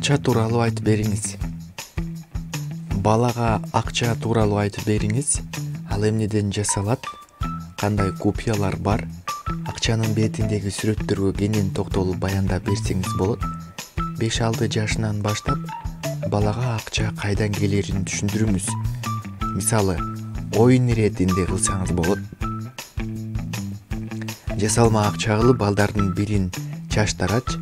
Акча тууралуу айтып бериңиз. Балага акча тууралуу айтып бериңиз. Ал эмнеден жасалат? Кандай купуялар бар? Акчанын бетиндеги сүрөттөргө кенен токтолуп баяндап берсеңиз болот. 5-6 жашынан баштап балага акча кайдан келерин түшүндүрүңүз. Мисалы, оюн иретинде кылсаңыз болот. Жасалма акча кылып балдардын бирин чаштарач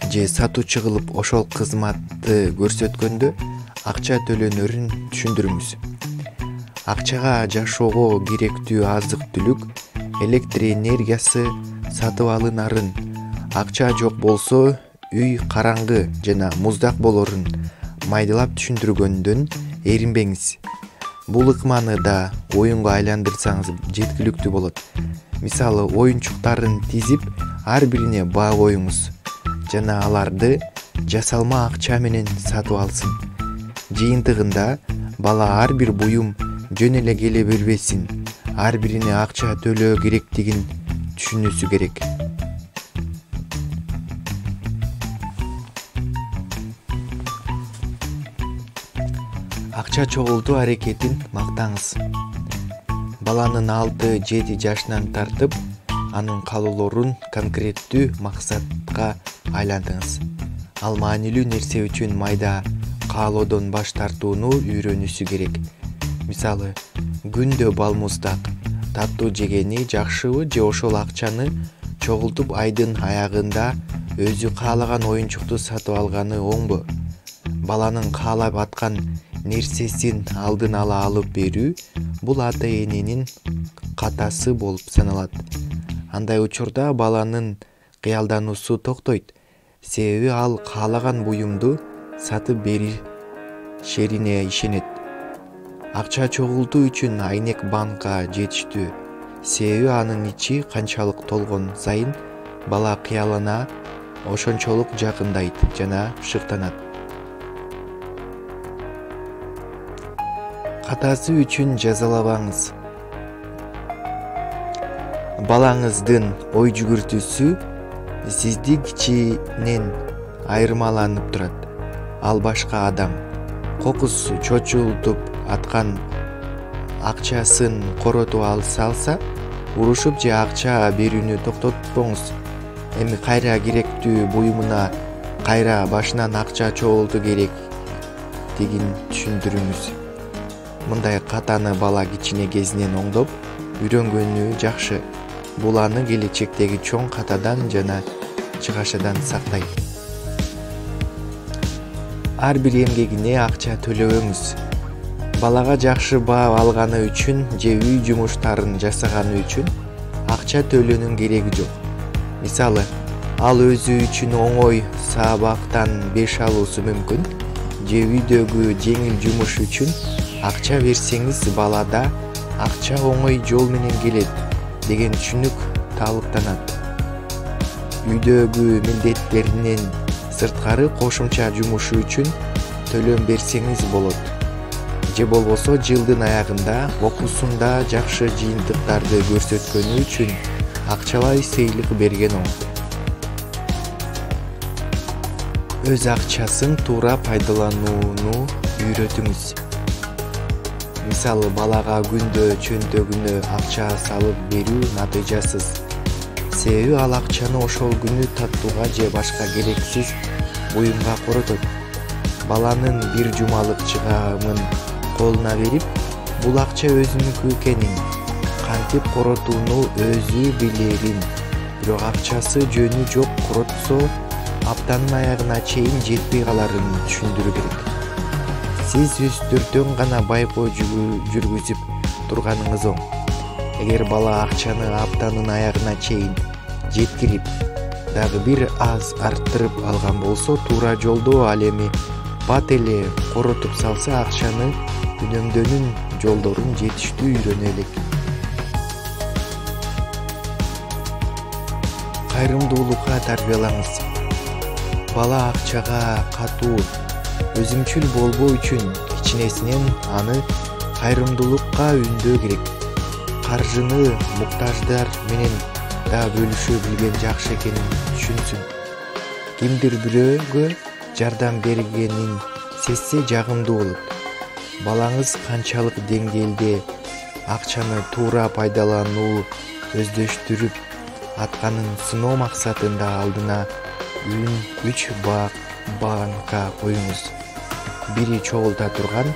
же сатуучу кылып ошол кызматты көрсөткөндө акча төлөнөрүн түшүндүрүңүз. Акчага жашоого керектүү азык-түлүк, электр энергиясы сатып алынарын, акча жок болсо үй караңгы жана муздак болорун майдалап түшүндүргөндөн эринбеңиз. Бул ыкманы да оюнга айландырсаңыз жеткиликтүү болот. Мисалы, оюнчуктарын тизип, ар бирине баа коюңуз жана аларды жасалма акча менен сатып алсын. Жыйынтыгында бала ар бир буюм жөн эле келе бербесин, ар бирине акча төлөө керектигин түшүнүшү керек. Акча чогултуу аракетин мактаңыз. Баланын 6-7 жашынан тартып, анын каалоолорун конкреттүү максатка айлантыңыз. Ал маанилүү нерсе үчүн майда каалоодон баш тартууну үйрөнүшү керек. Мисалы, күндө балмуздак таттуу жегени жакшыбы же ошол акчаны чогултуп айдын аягында өзү каалаган оюнчукту сатып алганы оңбу? Баланын каалап аткан нерсесин алдын ала алып берүү бул ата-эненин катасы болуп саналат. Андай учурда баланын кыялдануусу токтойт, себеби ал каалаган буюмду сатып беришерине ишенет. Акча чогултуу үчүн айнек банкка жетиштүү, себеби анын ичи канчалык толгон сайын бала кыялана, ошончолук жакындайт жана шыктанат. Катасы үчүн жазалабаңыз. Балаңыздын ой жүгүртүүсү сизди кичинен айырмаланып турат. Ал башка адам. Кокус чочултуп аткан акчасын коротуп салса, урушуп же акча берүүнү токтотпоңуз. Эми кайра керектүү буюмуна кайра башынан акча чогултуу керектигин түшүндүрүңүз. Мындай катаны бала кичине кезинен оңдоп үйрөнгөнү жакшы. Бул аны келечектеги чоң катадан жана чыгашадан сактайт. Ар бир эмгегине акча төлөбөңүз. Балага жакшы баа алганы үчүн же үй жумуштарын жасаганы үчүн акча төлөөнүн кереги жок. Мисалы, ал өзү үчүн оңой сабактан 5 алуусу мүмкүн, же үйдөгү жеңил жумуш үчүн акча берсеңиз балада акча оңой жол менен келет деген түшүнүк таалыктанат. Үйдөгү милдеттеринен сырткары кошумча жумушу үчүн төлөм берсеңиз болот. Же болбосо жылдын аягында окуусунда жакшы жыйынтыктарды көрсөткөнү үчүн акчалай сыйлык берген оң. Өз акчасын туура пайдаланууну үйрөтүңүз. Мисалы, балага күндө чөнтөгүнө акча салып берүү натыйжасыз. Себеби ал акчаны ошол күнү таттууга же башка керексиз буюмга коротот. Баланын бир жумалык чыгымын колуна берип, бул акча өзүнүкү экенин, кантип коротууну өзү билерин, бирок акчасы жөнү жок коротсо, аптанын аягына чейин жетпей каларын түшүндүрүү керек. Сиз үстүртөн гана байкоо жүргүзүп турганыңыз оң. Эгер бала акчаны аптанын аягына чейин жеткирип, дагы бир аз арттырып алган болсо, туура жолдо ал эми бат эле коротуп салса, акчаны үнөмдөөнүн жолдорун жетиштүү үйрөнө элек. Кайрымдуулукка тарбиялаңыз. Бала акчага катуу, өзүмчүл болбоо үчүн кичинесинен аны кайрымдуулукка үндөө керек. Каржыны муктаждар менен да бөлүшө билген жакшы экенин түшүнсүн. Кимдир бирөөгө жардам бергенин сезсе жагымдуу болот. Балаңыз канчалык деңгээлде акчаны туура пайдалануу өздөштүрүп атканын сыноо максатында алдына 3 банка коюңуз. Бири чогулта турган,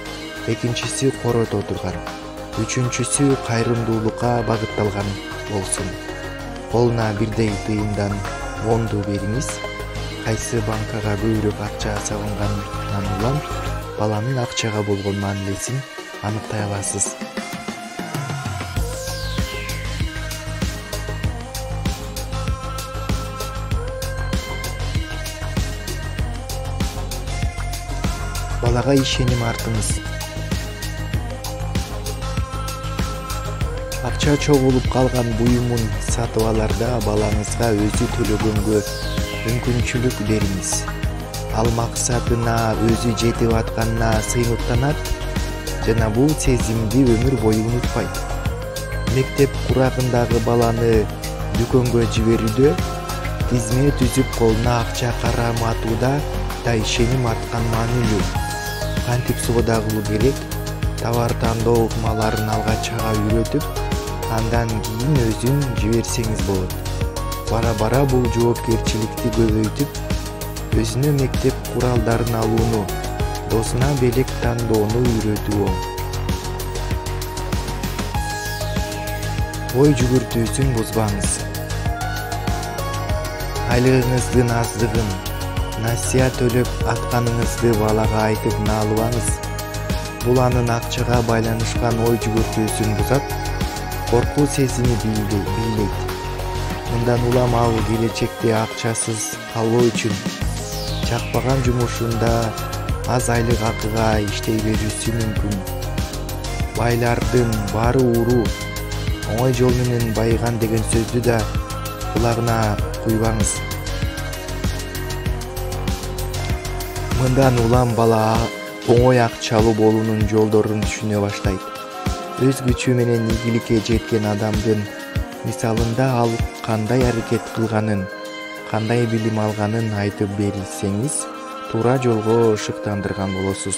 экинчиси корото турган, үчүнчүсү кайрымдуулукка багытталган болсун. Колуна бирдей тыйындан 10ду бериңиз. Кайсы банкага көбүрөөк акча салынганынан улам баланын акчага болгон мамилесин аныктай аласыз. Балага ишеним артыңыз. Акча чогулуп калган буюмун сатып аларда балаңызга өзү төлөгөнгө мүмкүнчүлүк бериңиз. Ал максатына өзү жетип атканына сыймыктанат жана бул сезимди өмүр бою унутпайт. Мектеп курагындагы баланы дүкөнгө жиберүүдө тизме түзүп колуна акча караматууда да ишеним арткан маанилүү. Кантип соода кылуу керек, товар тандоо ыкмаларын алга чыга үйрөтүп, андан кийин өзүн жиберсеңиз болот. Бара-бара бул жоопкерчиликти көбөйтүп, өзүнө мектеп куралдарын алууну, досуна белек тандоону үйрөтүү оң. Ой жүгүртүүсүн бузбаңыз. Айлыгыңыздын аздыгын, насият төлөп атканыңызды балага айтып наалыбаңыз. Бул анын акчага байланышкан ой жүгүртүүсүн бузат, коркуу сезими бийлейт. Мындан улам ал келечекте акчасыз калбоо үчүн чакпаган жумушунда аз айлык акыга иштей берүүсү мүмкүн. Байлардын баары ууруу, оңой жол менен байыган деген сөздү да кулагына куйбаңыз. Мындан улам бала оңой акчалуу болуунун жолдорун түшүнө баштайт. Өз күчү менен ийгиликке жеткен адамдын мисалында ал кандай аракет кылганын, кандай билим алганын айтып берсеңиз, туура жолго шыктандырган болосуз.